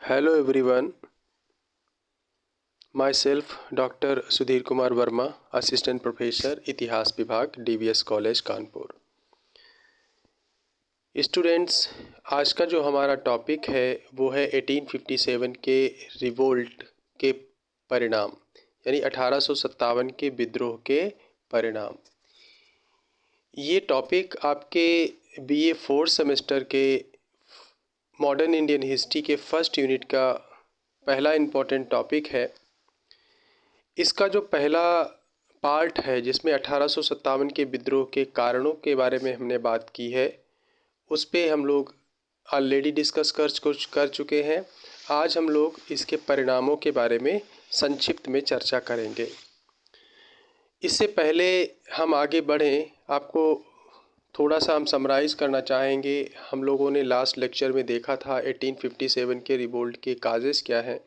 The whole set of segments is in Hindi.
Hello everyone, myself Dr. Sudhir Kumar Verma, Assistant Professor इतिहास विभाग DVS कॉलेज कानपुर। स्टूडेंट्स, आज का जो हमारा टॉपिक है वो है 1857 के रिवोल्ट के परिणाम, यानी 1857 के विद्रोह के परिणाम। ये टॉपिक आपके BA 4 सेमेस्टर के मॉडर्न इंडियन हिस्ट्री के फर्स्ट यूनिट का पहला इम्पोर्टेंट टॉपिक है। इसका जो पहला पार्ट है जिसमें 1857 के विद्रोह के कारणों के बारे में हमने बात की है, उस पे हम लोग ऑलरेडी डिस्कस कर चुके हैं। आज हम लोग इसके परिणामों के बारे में संक्षिप्त में चर्चा करेंगे। इससे पहले हम आगे बढ़ें, आपको थोड़ा सा हम समराइज़ करना चाहेंगे। हम लोगों ने लास्ट लेक्चर में देखा था 1857 के रिवोल्ट के काजेस क्या हैं।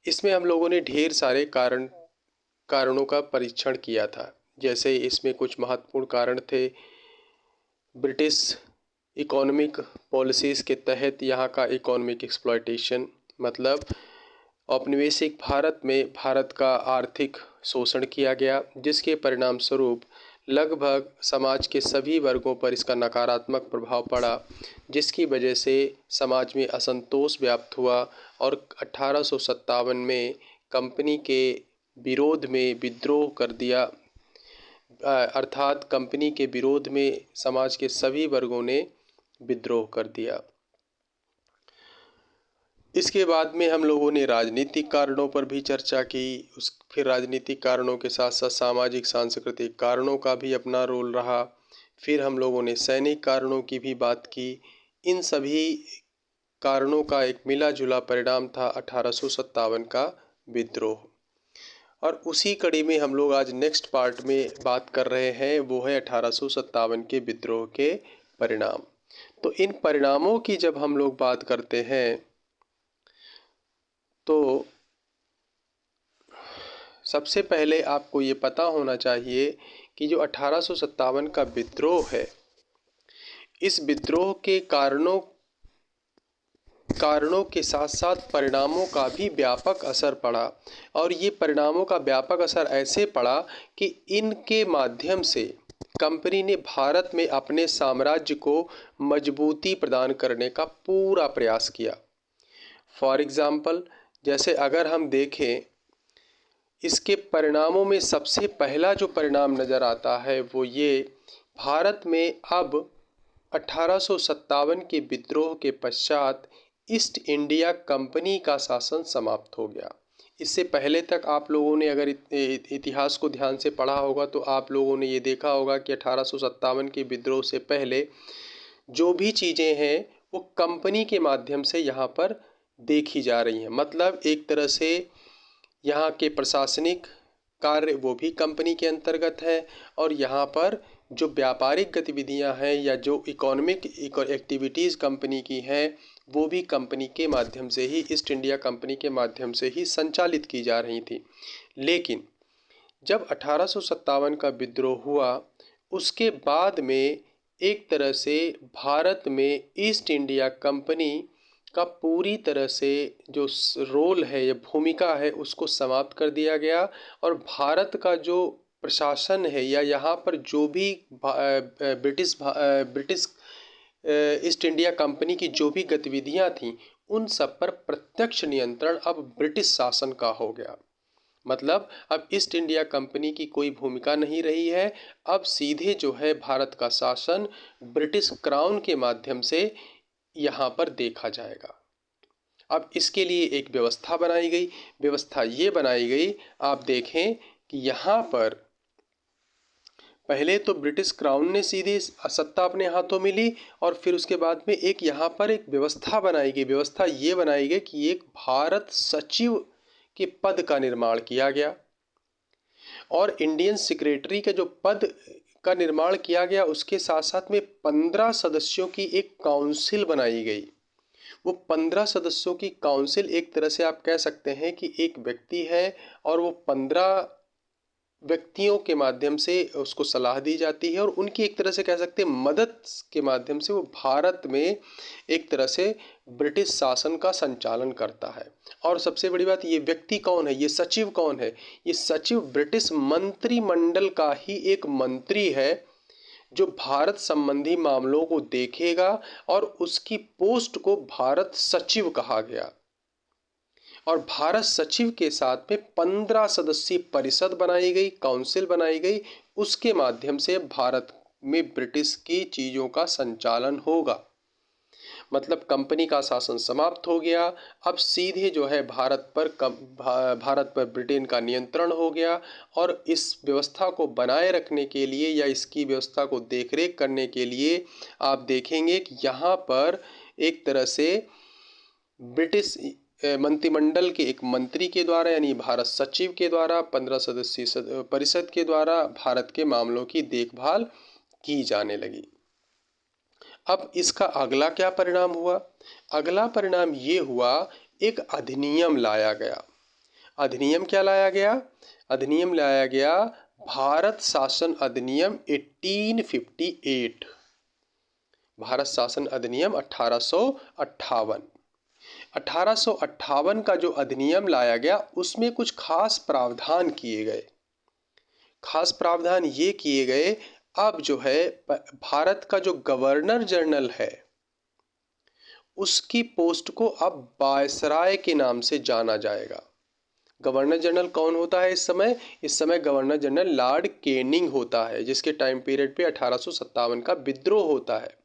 इसमें हम लोगों ने ढेर सारे कारणों का परीक्षण किया था। जैसे इसमें कुछ महत्वपूर्ण कारण थे, ब्रिटिश इकोनॉमिक पॉलिसीज़ के तहत यहाँ का इकोनॉमिक एक्सप्लॉयटेशन, मतलब औपनिवेशिक भारत में भारत का आर्थिक शोषण किया गया, जिसके परिणाम स्वरूप लगभग समाज के सभी वर्गों पर इसका नकारात्मक प्रभाव पड़ा, जिसकी वजह से समाज में असंतोष व्याप्त हुआ और 1857 में कंपनी के विरोध में विद्रोह कर दिया। अर्थात कंपनी के विरोध में समाज के सभी वर्गों ने विद्रोह कर दिया। इसके बाद में हम लोगों ने राजनीतिक कारणों पर भी चर्चा की। फिर राजनीतिक कारणों के साथ साथ सामाजिक सांस्कृतिक कारणों का भी अपना रोल रहा। फिर हम लोगों ने सैनिक कारणों की भी बात की। इन सभी कारणों का एक मिला जुला परिणाम था 1857 का विद्रोह। और उसी कड़ी में हम लोग आज नेक्स्ट पार्ट में बात कर रहे हैं, वो है 1857 के विद्रोह के परिणाम। तो इन परिणामों की जब हम लोग बात करते हैं तो सबसे पहले आपको ये पता होना चाहिए कि जो 1857 का विद्रोह है, इस विद्रोह के कारणों के साथ साथ परिणामों का भी व्यापक असर पड़ा। और ये परिणामों का व्यापक असर ऐसे पड़ा कि इनके माध्यम से कंपनी ने भारत में अपने साम्राज्य को मजबूती प्रदान करने का पूरा प्रयास किया। फॉर एग्ज़ाम्पल, जैसे अगर हम देखें, इसके परिणामों में सबसे पहला जो परिणाम नज़र आता है वो ये, भारत में अब 1857 के विद्रोह के पश्चात ईस्ट इंडिया कंपनी का शासन समाप्त हो गया। इससे पहले तक आप लोगों ने अगर इतिहास को ध्यान से पढ़ा होगा तो आप लोगों ने ये देखा होगा कि 1857 के विद्रोह से पहले जो भी चीज़ें हैं वो कंपनी के माध्यम से यहाँ पर देखी जा रही हैं। मतलब एक तरह से यहाँ के प्रशासनिक कार्य वो भी कंपनी के अंतर्गत है, और यहाँ पर जो व्यापारिक गतिविधियाँ हैं या जो इकोनॉमिक एक्टिविटीज़ कंपनी की हैं वो भी कंपनी के माध्यम से ही, ईस्ट इंडिया कंपनी के माध्यम से ही संचालित की जा रही थी। लेकिन जब 1857 का विद्रोह हुआ, उसके बाद में एक तरह से भारत में ईस्ट इंडिया कंपनी का पूरी तरह से जो रोल है या भूमिका है उसको समाप्त कर दिया गया। और भारत का जो प्रशासन है या यहाँ पर जो भी ब्रिटिश ईस्ट इंडिया कंपनी की जो भी गतिविधियाँ थीं, उन सब पर प्रत्यक्ष नियंत्रण अब ब्रिटिश शासन का हो गया। मतलब अब ईस्ट इंडिया कंपनी की कोई भूमिका नहीं रही है। अब सीधे जो है भारत का शासन ब्रिटिश क्राउन के माध्यम से यहाँ पर देखा जाएगा। अब इसके लिए एक व्यवस्था बनाई गई। व्यवस्था ये बनाई गई, आप देखें कि यहाँ पर पहले तो ब्रिटिश क्राउन ने सीधे सत्ता अपने हाथों में ली, और फिर उसके बाद में एक यहाँ पर एक व्यवस्था बनाई गई। व्यवस्था ये बनाई गई कि एक भारत सचिव के पद का निर्माण किया गया, और इंडियन सेक्रेटरी के जो पद का निर्माण किया गया उसके साथ साथ में 15 सदस्यों की एक काउंसिल बनाई गई। वो 15 सदस्यों की काउंसिल एक तरह से आप कह सकते हैं कि एक व्यक्ति है, और वो 15 व्यक्तियों के माध्यम से उसको सलाह दी जाती है और उनकी एक तरह से कह सकते हैं मदद के माध्यम से वो भारत में एक तरह से ब्रिटिश शासन का संचालन करता है। और सबसे बड़ी बात, ये व्यक्ति कौन है, ये सचिव कौन है? ये सचिव ब्रिटिश मंत्रिमंडल का ही एक मंत्री है जो भारत संबंधी मामलों को देखेगा, और उसकी पोस्ट को भारत सचिव कहा गया। और भारत सचिव के साथ में 15 सदस्यीय परिषद बनाई गई, काउंसिल बनाई गई। उसके माध्यम से भारत में ब्रिटिश की चीज़ों का संचालन होगा। मतलब कंपनी का शासन समाप्त हो गया। अब सीधे जो है भारत पर ब्रिटेन का नियंत्रण हो गया। और इस व्यवस्था को बनाए रखने के लिए या इसकी व्यवस्था को देखरेख करने के लिए आप देखेंगे कि यहाँ पर एक तरह से ब्रिटिश मंत्रिमंडल के एक मंत्री के द्वारा यानी भारत सचिव के द्वारा 15 सदस्यीय परिषद के द्वारा भारत के मामलों की देखभाल की जाने लगी। अब इसका अगला क्या परिणाम हुआ? अगला परिणाम ये हुआ, एक अधिनियम लाया गया। अधिनियम क्या लाया गया? अधिनियम लाया गया भारत शासन अधिनियम 1858। भारत शासन अधिनियम 1858। 1858 का जो अधिनियम लाया गया उसमें कुछ खास प्रावधान किए गए। खास प्रावधान ये किए गए, अब जो है भारत का जो गवर्नर जनरल है उसकी पोस्ट को अब वायसराय के नाम से जाना जाएगा। गवर्नर जनरल कौन होता है इस समय? इस समय गवर्नर जनरल लॉर्ड कैनिंग होता है, जिसके टाइम पीरियड पे 1857 का विद्रोह होता है।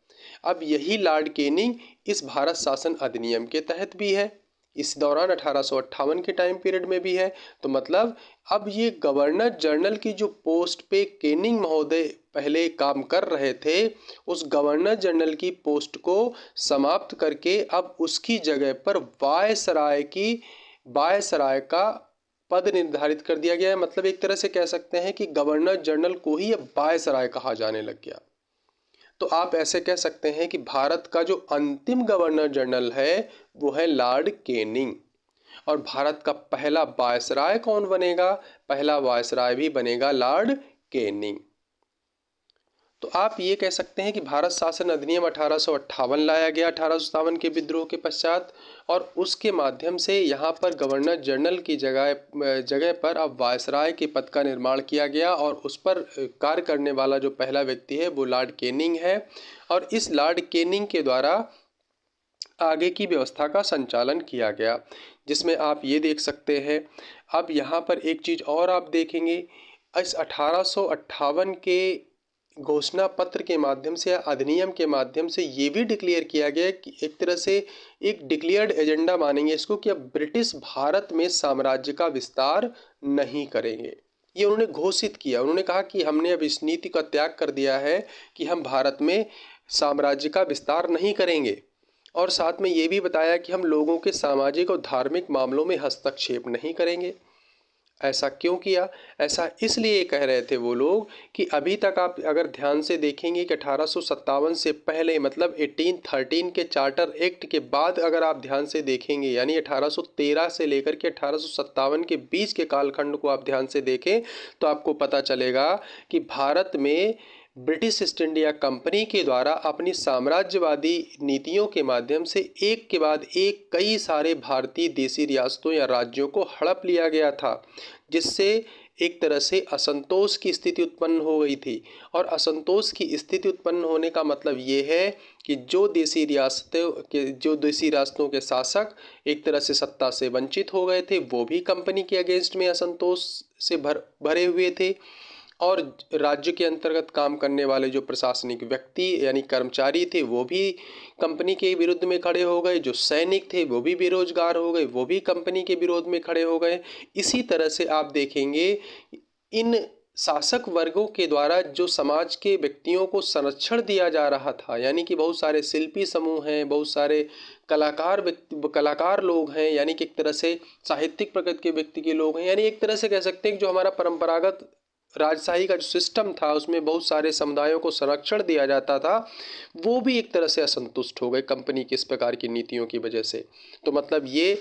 अब यही लॉर्ड कैनिंग इस भारत शासन अधिनियम के तहत भी है, इस दौरान 1858 के टाइम पीरियड में भी है। तो मतलब अब ये गवर्नर जनरल की जो पोस्ट पे कैनिंग महोदय पहले काम कर रहे थे, उस गवर्नर जनरल की पोस्ट को समाप्त करके अब उसकी जगह पर वायसराय का पद निर्धारित कर दिया गया है। मतलब एक तरह से कह सकते हैं कि गवर्नर जनरल को ही अब वायसराय कहा जाने लग गया। तो आप ऐसे कह सकते हैं कि भारत का जो अंतिम गवर्नर जनरल है वो है लॉर्ड कैनिंग। और भारत का पहला वायसराय कौन बनेगा? पहला वायसराय भी बनेगा लॉर्ड कैनिंग। तो आप ये कह सकते हैं कि भारत शासन अधिनियम 1858 लाया गया 1857 के विद्रोह के पश्चात, और उसके माध्यम से यहाँ पर गवर्नर जनरल की जगह पर अब वायसराय के पद का निर्माण किया गया। और उस पर कार्य करने वाला जो पहला व्यक्ति है वो लॉर्ड कैनिंग है। और इस लॉर्ड कैनिंग के द्वारा आगे की व्यवस्था का संचालन किया गया, जिसमें आप ये देख सकते हैं। अब यहाँ पर एक चीज़ और आप देखेंगे, इस 1858 के घोषणा पत्र के माध्यम से या अधिनियम के माध्यम से ये भी डिक्लेयर किया गया कि एक तरह से एक डिक्लेयर्ड एजेंडा मानेंगे इसको, कि अब ब्रिटिश भारत में साम्राज्य का विस्तार नहीं करेंगे। ये उन्होंने घोषित किया। उन्होंने कहा कि हमने अब इस नीति का त्याग कर दिया है कि हम भारत में साम्राज्य का विस्तार नहीं करेंगे। और साथ में ये भी बताया कि हम लोगों के सामाजिक और धार्मिक मामलों में हस्तक्षेप नहीं करेंगे। ऐसा क्यों किया? ऐसा इसलिए कह रहे थे वो लोग कि अभी तक आप अगर ध्यान से देखेंगे कि 1857 से पहले, मतलब 1813 के चार्टर एक्ट के बाद अगर आप ध्यान से देखेंगे, यानी 1813 से लेकर के 1857 के बीच के कालखंड को आप ध्यान से देखें तो आपको पता चलेगा कि भारत में ब्रिटिश ईस्ट इंडिया कंपनी के द्वारा अपनी साम्राज्यवादी नीतियों के माध्यम से एक के बाद एक कई सारे भारतीय देशी रियासतों या राज्यों को हड़प लिया गया था, जिससे एक तरह से असंतोष की स्थिति उत्पन्न हो गई थी। और असंतोष की स्थिति उत्पन्न होने का मतलब ये है कि जो देशी रियासतों के शासक एक तरह से सत्ता से वंचित हो गए थे, वो भी कंपनी के अगेंस्ट में असंतोष से भरे हुए थे। और राज्य के अंतर्गत काम करने वाले जो प्रशासनिक व्यक्ति यानी कर्मचारी थे वो भी कंपनी के विरुद्ध में खड़े हो गए। जो सैनिक थे वो भी बेरोजगार हो गए, वो भी कंपनी के विरोध में खड़े हो गए। इसी तरह से आप देखेंगे इन शासक वर्गों के द्वारा जो समाज के व्यक्तियों को संरक्षण दिया जा रहा था, यानी कि बहुत सारे शिल्पी समूह हैं, बहुत सारे कलाकार लोग हैं, यानी कि एक तरह से साहित्यिक प्रकृति के व्यक्ति के लोग हैं, यानी एक तरह से कह सकते हैं कि जो हमारा परंपरागत राजशाही का जो सिस्टम था उसमें बहुत सारे समुदायों को संरक्षण दिया जाता था, वो भी एक तरह से असंतुष्ट हो गए कंपनी की इस प्रकार की नीतियों की वजह से। तो मतलब ये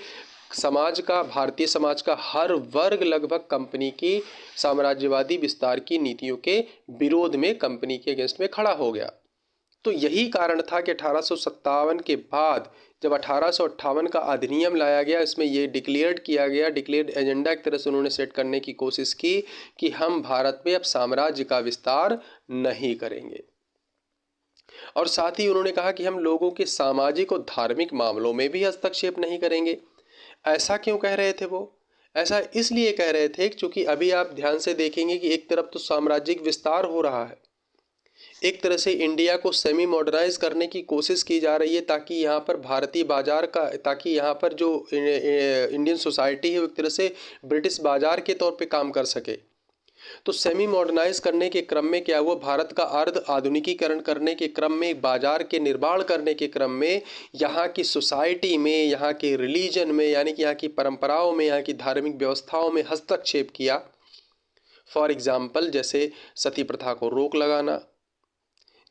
समाज का, भारतीय समाज का हर वर्ग लगभग कंपनी की साम्राज्यवादी विस्तार की नीतियों के विरोध में, कंपनी के अगेंस्ट में खड़ा हो गया। तो यही कारण था कि 1857 के बाद जब 1858 का अधिनियम लाया गया, इसमें ये डिक्लेयर्ड किया गया, डिक्लेयर्ड एजेंडा एक तरह से उन्होंने सेट करने की कोशिश की कि हम भारत में अब साम्राज्य का विस्तार नहीं करेंगे। और साथ ही उन्होंने कहा कि हम लोगों के सामाजिक और धार्मिक मामलों में भी हस्तक्षेप नहीं करेंगे। ऐसा क्यों कह रहे थे वो? ऐसा इसलिए कह रहे थे क्योंकि अभी आप ध्यान से देखेंगे कि एक तरफ तो साम्राज्यिक विस्तार हो रहा है, एक तरह से इंडिया को सेमी मॉडर्नाइज करने की कोशिश की जा रही है ताकि यहाँ पर भारतीय बाजार का, ताकि यहाँ पर जो इंडियन सोसाइटी है वो एक तरह से ब्रिटिश बाजार के तौर पे काम कर सके। तो सेमी मॉडर्नाइज करने के क्रम में क्या हुआ, भारत का अर्ध आधुनिकीकरण करने के क्रम में, बाजार के निर्माण करने के क्रम में यहाँ की सोसाइटी में, यहाँ के रिलीजन में, यानी कि यहाँ की परंपराओं में, यहाँ की धार्मिक व्यवस्थाओं में हस्तक्षेप किया। फॉर एग्जाम्पल, जैसे सती प्रथा को रोक लगाना,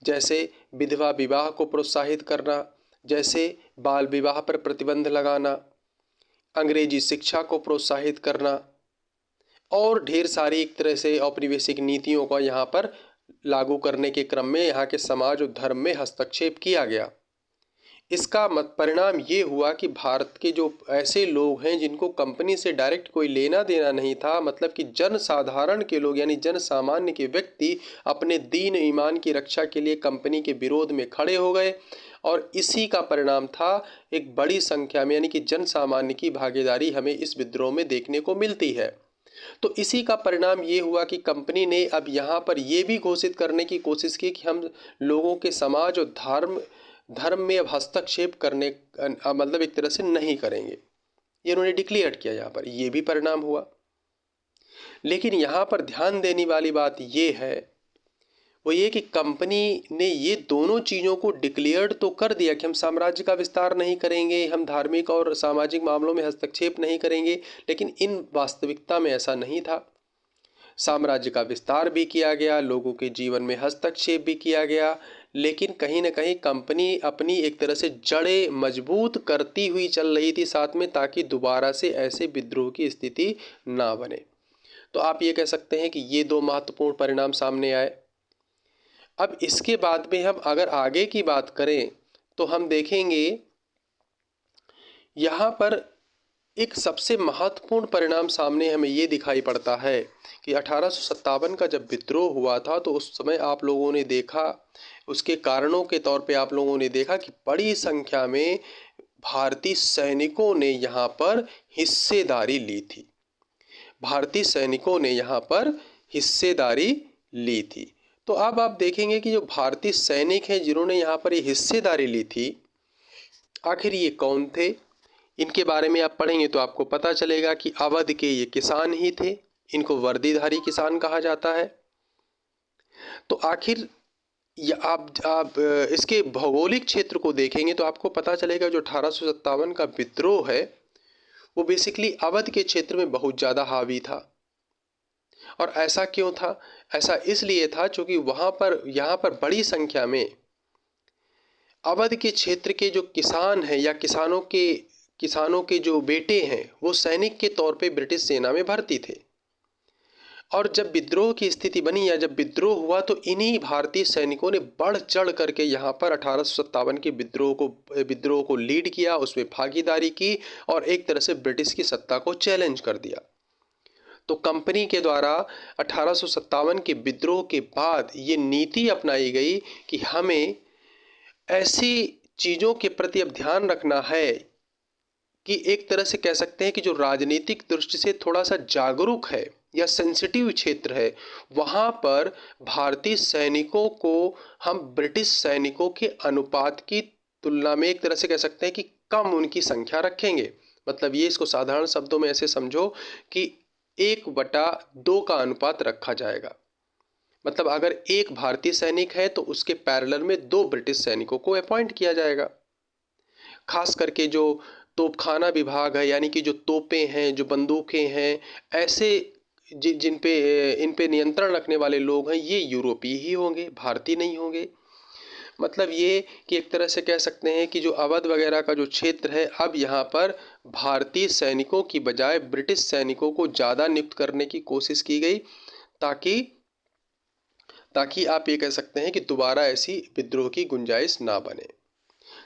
जैसे विधवा विवाह को प्रोत्साहित करना, जैसे बाल विवाह पर प्रतिबंध लगाना, अंग्रेजी शिक्षा को प्रोत्साहित करना और ढेर सारी एक तरह से औपनिवेशिक नीतियों का यहाँ पर लागू करने के क्रम में यहाँ के समाज और धर्म में हस्तक्षेप किया गया। इसका परिणाम ये हुआ कि भारत के जो ऐसे लोग हैं जिनको कंपनी से डायरेक्ट कोई लेना देना नहीं था, मतलब कि जन साधारण के लोग यानी जन सामान्य के व्यक्ति अपने दीन ईमान की रक्षा के लिए कंपनी के विरोध में खड़े हो गए। और इसी का परिणाम था एक बड़ी संख्या में यानी कि जन सामान्य की भागीदारी हमें इस विद्रोह में देखने को मिलती है। तो इसी का परिणाम ये हुआ कि कंपनी ने अब यहाँ पर ये भी घोषित करने की कोशिश की कि हम लोगों के समाज और धर्म में अब हस्तक्षेप करने मतलब एक तरह से नहीं करेंगे, ये उन्होंने डिक्लेयर किया। यहाँ पर ये भी परिणाम हुआ। लेकिन यहाँ पर ध्यान देने वाली बात ये है, वो ये कि कंपनी ने ये दोनों चीज़ों को डिक्लेयर्ड तो कर दिया कि हम साम्राज्य का विस्तार नहीं करेंगे, हम धार्मिक और सामाजिक मामलों में हस्तक्षेप नहीं करेंगे, लेकिन इन वास्तविकता में ऐसा नहीं था। साम्राज्य का विस्तार भी किया गया, लोगों के जीवन में हस्तक्षेप भी किया गया, लेकिन कहीं ना कहीं कंपनी अपनी एक तरह से जड़ें मजबूत करती हुई चल रही थी साथ में, ताकि दोबारा से ऐसे विद्रोह की स्थिति ना बने। तो आप ये कह सकते हैं कि ये दो महत्वपूर्ण परिणाम सामने आए। अब इसके बाद में हम अगर आगे की बात करें तो हम देखेंगे यहाँ पर एक सबसे महत्वपूर्ण परिणाम सामने हमें ये दिखाई पड़ता है कि 1857 का जब विद्रोह हुआ था तो उस समय आप लोगों ने देखा, उसके कारणों के तौर पे आप लोगों ने देखा कि बड़ी संख्या में भारतीय सैनिकों ने यहाँ पर हिस्सेदारी ली थी। भारतीय सैनिकों ने यहाँ पर हिस्सेदारी ली थी। तो अब आप देखेंगे कि जो भारतीय सैनिक हैं जिन्होंने यहाँ पर ये हिस्सेदारी ली थी, आखिर ये कौन थे? इनके बारे में आप पढ़ेंगे तो आपको पता चलेगा कि अवध के ये किसान ही थे, इनको वर्दीधारी किसान कहा जाता है। तो आखिर आप इसके भौगोलिक क्षेत्र को देखेंगे तो आपको पता चलेगा जो 1857 का विद्रोह है वो बेसिकली अवध के क्षेत्र में बहुत ज़्यादा हावी था। और ऐसा क्यों था? ऐसा इसलिए था क्योंकि यहाँ पर बड़ी संख्या में अवध के क्षेत्र के जो किसान हैं या किसानों के जो बेटे हैं वो सैनिक के तौर पे ब्रिटिश सेना में भर्ती थे। और जब विद्रोह की स्थिति बनी या जब विद्रोह हुआ तो इन्हीं भारतीय सैनिकों ने बढ़ चढ़ करके यहाँ पर 1857 के विद्रोह को लीड किया, उसमें भागीदारी की और एक तरह से ब्रिटिश की सत्ता को चैलेंज कर दिया। तो कंपनी के द्वारा 1857 के विद्रोह के बाद ये नीति अपनाई गई कि हमें ऐसी चीज़ों के प्रति अब ध्यान रखना है कि एक तरह से कह सकते हैं कि जो राजनीतिक दृष्टि से थोड़ा सा जागरूक है या सेंसिटिव क्षेत्र है, वहाँ पर भारतीय सैनिकों को हम ब्रिटिश सैनिकों के अनुपात की तुलना में एक तरह से कह सकते हैं कि कम उनकी संख्या रखेंगे। मतलब ये इसको साधारण शब्दों में ऐसे समझो कि 1/2 का अनुपात रखा जाएगा। मतलब अगर एक भारतीय सैनिक है तो उसके पैरेलल में 2 ब्रिटिश सैनिकों को अपॉइंट किया जाएगा। खास करके जो तोपखाना विभाग है यानी कि जो तोपें हैं, जो बंदूकें हैं, ऐसे इन पे नियंत्रण रखने वाले लोग हैं, ये यूरोपीय ही होंगे, भारतीय नहीं होंगे। मतलब ये कि एक तरह से कह सकते हैं कि जो अवध वगैरह का जो क्षेत्र है, अब यहाँ पर भारतीय सैनिकों की बजाय ब्रिटिश सैनिकों को ज़्यादा नियुक्त करने की कोशिश की गई, ताकि ताकि आप ये कह सकते हैं कि दोबारा ऐसी विद्रोह की गुंजाइश ना बने।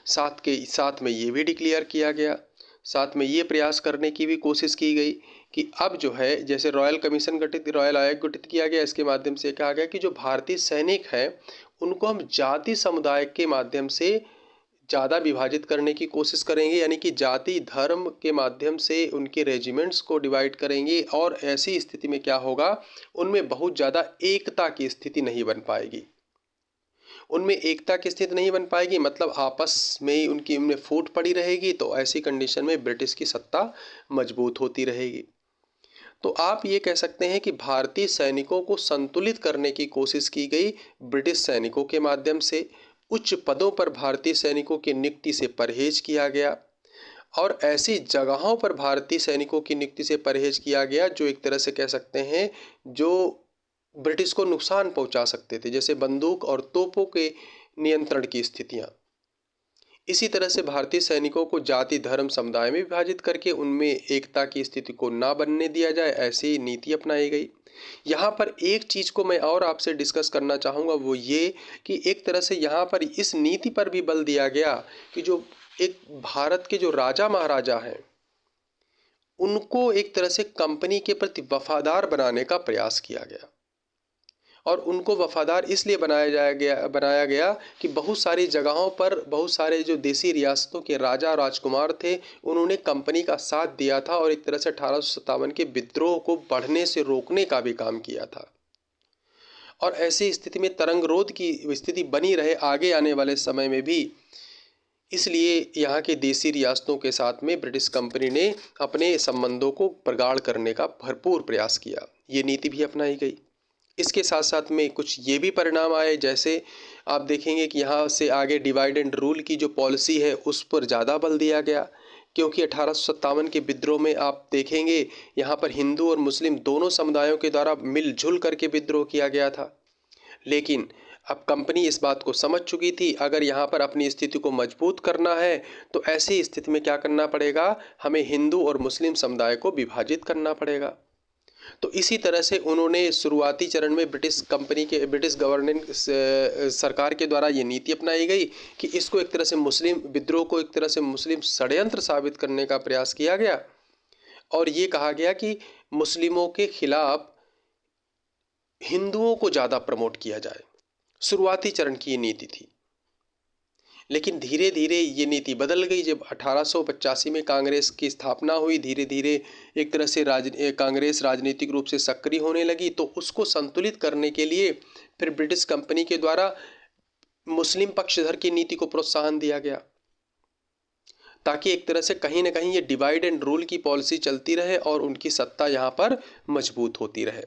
साथ में ये भी डिक्लेयर किया गया, साथ में ये प्रयास करने की भी कोशिश की गई कि अब जो है, जैसे रॉयल आयोग गठित किया गया, इसके माध्यम से कहा गया कि जो भारतीय सैनिक हैं उनको हम जाति समुदाय के माध्यम से ज़्यादा विभाजित करने की कोशिश करेंगे, यानी कि जाति धर्म के माध्यम से उनके रेजिमेंट्स को डिवाइड करेंगे, और ऐसी स्थिति में क्या होगा, उनमें बहुत ज़्यादा एकता की स्थिति नहीं बन पाएगी। उनमें एकता की स्थिति नहीं बन पाएगी, मतलब आपस में ही उनमें फूट पड़ी रहेगी। तो ऐसी कंडीशन में ब्रिटिश की सत्ता मजबूत होती रहेगी। तो आप ये कह सकते हैं कि भारतीय सैनिकों को संतुलित करने की कोशिश की गई ब्रिटिश सैनिकों के माध्यम से। उच्च पदों पर भारतीय सैनिकों की नियुक्ति से परहेज किया गया, और ऐसी जगहों पर भारतीय सैनिकों की नियुक्ति से परहेज किया गया जो एक तरह से कह सकते हैं जो ब्रिटिश को नुकसान पहुंचा सकते थे, जैसे बंदूक और तोपों के नियंत्रण की स्थितियां। इसी तरह से भारतीय सैनिकों को जाति धर्म समुदाय में विभाजित करके उनमें एकता की स्थिति को ना बनने दिया जाए, ऐसी नीति अपनाई गई। यहाँ पर एक चीज़ को मैं और आपसे डिस्कस करना चाहूँगा, वो ये कि एक तरह से यहाँ पर इस नीति पर भी बल दिया गया कि जो एक भारत के जो राजा महाराजा हैं उनको एक तरह से कंपनी के प्रति वफादार बनाने का प्रयास किया गया, और उनको वफादार इसलिए बनाया गया कि बहुत सारी जगहों पर बहुत सारे जो देसी रियासतों के राजा और राजकुमार थे उन्होंने कंपनी का साथ दिया था, और एक तरह से 1857 के विद्रोह को बढ़ने से रोकने का भी काम किया था। और ऐसी स्थिति में तरंगरोध की स्थिति बनी रहे आगे आने वाले समय में भी, इसलिए यहाँ के देसी रियासतों के साथ में ब्रिटिश कंपनी ने अपने संबंधों को प्रगाढ़ करने का भरपूर प्रयास किया। ये नीति भी अपनाई गई। इसके साथ साथ में कुछ ये भी परिणाम आए, जैसे आप देखेंगे कि यहाँ से आगे डिवाइड एंड रूल की जो पॉलिसी है उस पर ज़्यादा बल दिया गया, क्योंकि 1857 के विद्रोह में आप देखेंगे यहाँ पर हिंदू और मुस्लिम दोनों समुदायों के द्वारा मिलजुल करके विद्रोह किया गया था। लेकिन अब कंपनी इस बात को समझ चुकी थी, अगर यहाँ पर अपनी स्थिति को मजबूत करना है तो ऐसी स्थिति में क्या करना पड़ेगा, हमें हिंदू और मुस्लिम समुदाय को विभाजित करना पड़ेगा। तो इसी तरह से उन्होंने शुरुआती चरण में ब्रिटिश गवर्निंग सरकार के द्वारा ये नीति अपनाई गई कि इसको एक तरह से मुस्लिम विद्रोह को एक तरह से मुस्लिम षड्यंत्र साबित करने का प्रयास किया गया, और ये कहा गया कि मुस्लिमों के खिलाफ हिंदुओं को ज़्यादा प्रमोट किया जाए। शुरुआती चरण की ये नीति थी, लेकिन धीरे धीरे ये नीति बदल गई। जब 1885 में कांग्रेस की स्थापना हुई, धीरे धीरे एक तरह से कांग्रेस राजनीतिक रूप से सक्रिय होने लगी, तो उसको संतुलित करने के लिए फिर ब्रिटिश कंपनी के द्वारा मुस्लिम पक्षधर की नीति को प्रोत्साहन दिया गया, ताकि एक तरह से कहीं ना कहीं ये डिवाइड एंड रूल की पॉलिसी चलती रहे और उनकी सत्ता यहाँ पर मजबूत होती रहे।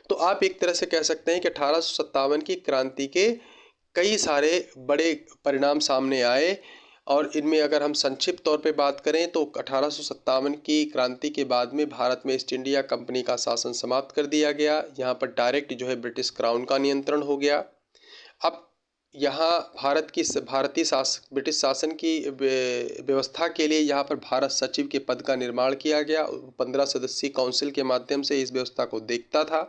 तो आप एक तरह से कह सकते हैं कि 1857 की क्रांति के कई सारे बड़े परिणाम सामने आए, और इनमें अगर हम संक्षिप्त तौर पे बात करें तो 1857 की क्रांति के बाद में भारत में ईस्ट इंडिया कंपनी का शासन समाप्त कर दिया गया। यहाँ पर डायरेक्ट जो है ब्रिटिश क्राउन का नियंत्रण हो गया। अब यहाँ ब्रिटिश शासन की व्यवस्था के लिए यहाँ पर भारत सचिव के पद का निर्माण किया गया। 15 सदस्यीय काउंसिल के माध्यम से इस व्यवस्था को देखता था।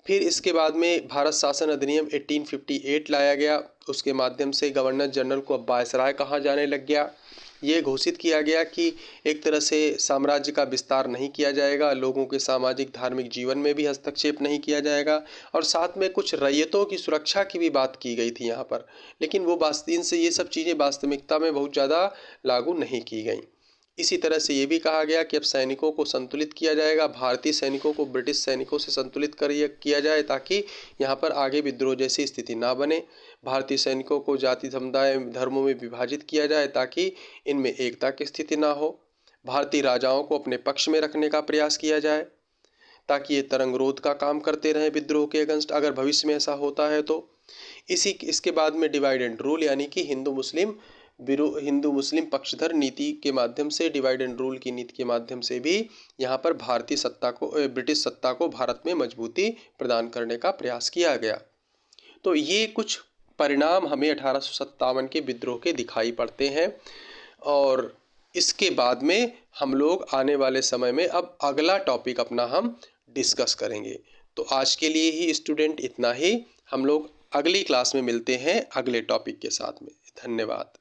फिर इसके बाद में भारत शासन अधिनियम 1858 लाया गया, उसके माध्यम से गवर्नर जनरल को अब वायसराय कहा जाने लग गया। ये घोषित किया गया कि एक तरह से साम्राज्य का विस्तार नहीं किया जाएगा, लोगों के सामाजिक धार्मिक जीवन में भी हस्तक्षेप नहीं किया जाएगा, और साथ में कुछ रैयतों की सुरक्षा की भी बात की गई थी यहाँ पर। लेकिन वो इनसे ये सब चीज़ें वास्तविकता में बहुत ज़्यादा लागू नहीं की गई। इसी तरह से ये भी कहा गया कि अब सैनिकों को संतुलित किया जाएगा, भारतीय सैनिकों को ब्रिटिश सैनिकों से संतुलित किया जाए, ताकि यहाँ पर आगे विद्रोह जैसी स्थिति ना बने। भारतीय सैनिकों को जाति समुदाय धर्मों में विभाजित किया जाए ताकि इनमें एकता की स्थिति ना हो। भारतीय राजाओं को अपने पक्ष में रखने का प्रयास किया जाए ताकि ये तरंगरोध का काम करते रहें विद्रोह के अगेंस्ट, अगर भविष्य में ऐसा होता है तो। इसके बाद में डिवाइड एंड रूल, यानी कि हिंदू मुस्लिम पक्षधर नीति के माध्यम से, डिवाइड एंड रूल की नीति के माध्यम से भी यहाँ पर ब्रिटिश सत्ता को भारत में मजबूती प्रदान करने का प्रयास किया गया। तो ये कुछ परिणाम हमें 1857 के विद्रोह के दिखाई पड़ते हैं। और इसके बाद में हम लोग आने वाले समय में अब अगला टॉपिक अपना हम डिस्कस करेंगे। तो आज के लिए ही स्टूडेंट इतना ही। हम लोग अगली क्लास में मिलते हैं अगले टॉपिक के साथ में। धन्यवाद।